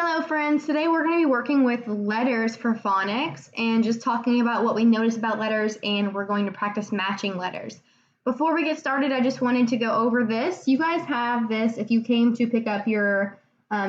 Hello friends, today we're going to be working with letters for phonics and just talking about what we notice about letters, and we're going to practice matching letters. Before we get started, I just wanted to go over this. You guys have this if you came to pick up your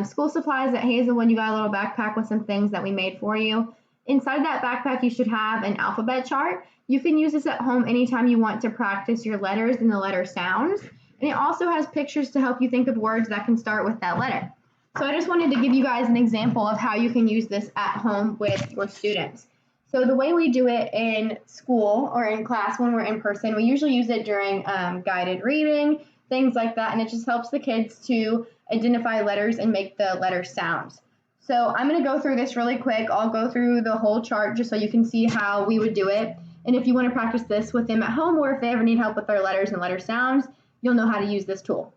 school supplies at Hazelwood. You got a little backpack with some things that we made for you. Inside that backpack you should have an alphabet chart. You can use this at home anytime you want to practice your letters and the letter sounds. And it also has pictures to help you think of words that can start with that letter. So I just wanted to give you guys an example of how you can use this at home with your students. So the way we do it in school or in class when we're in person, we usually use it during guided reading, things like that, and it just helps the kids to identify letters and make the letter sounds. So I'm going to go through this really quick. I'll go through the whole chart just so you can see how we would do it. And if you want to practice this with them at home, or if they ever need help with their letters and letter sounds, you'll know how to use this tool.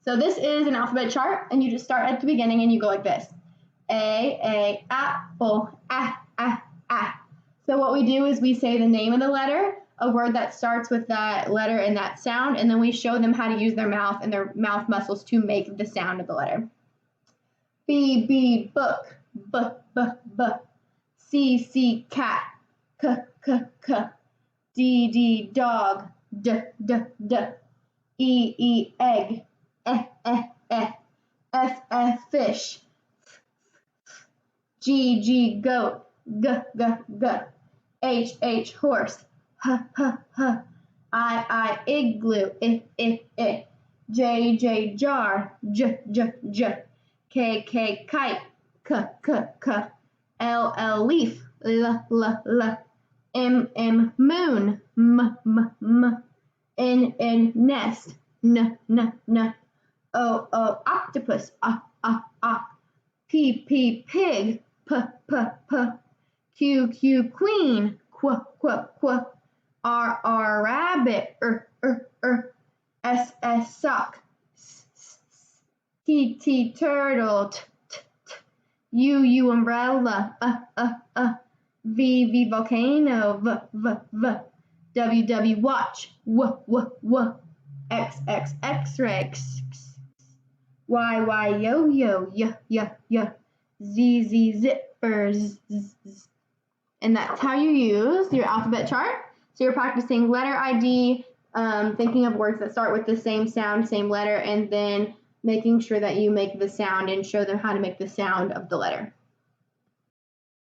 So this is an alphabet chart, and you just start at the beginning and you go like this. A, apple, a. So what we do is we say the name of the letter, a word that starts with that letter and that sound, and then we show them how to use their mouth and their mouth muscles to make the sound of the letter. B, book, b. C, cat, k. D, dog, d. E, egg, F, fish, G, goat, g. H, horse, h. I, igloo, I. J, jar, j. K, kite, k. L, leaf, l. M, moon, m. N, nest, n. O, octopus, P, pig, p. Q, queen, qu. R, rabbit, S, sock, T, turtle, t. U, umbrella, V, volcano, v. W, watch, w. X, x-ray, Y, yo-yo, y. Z, zippers, z. And that's how you use your alphabet chart. So you're practicing letter ID, thinking of words that start with the same sound, same letter, and then making sure that you make the sound and show them how to make the sound of the letter.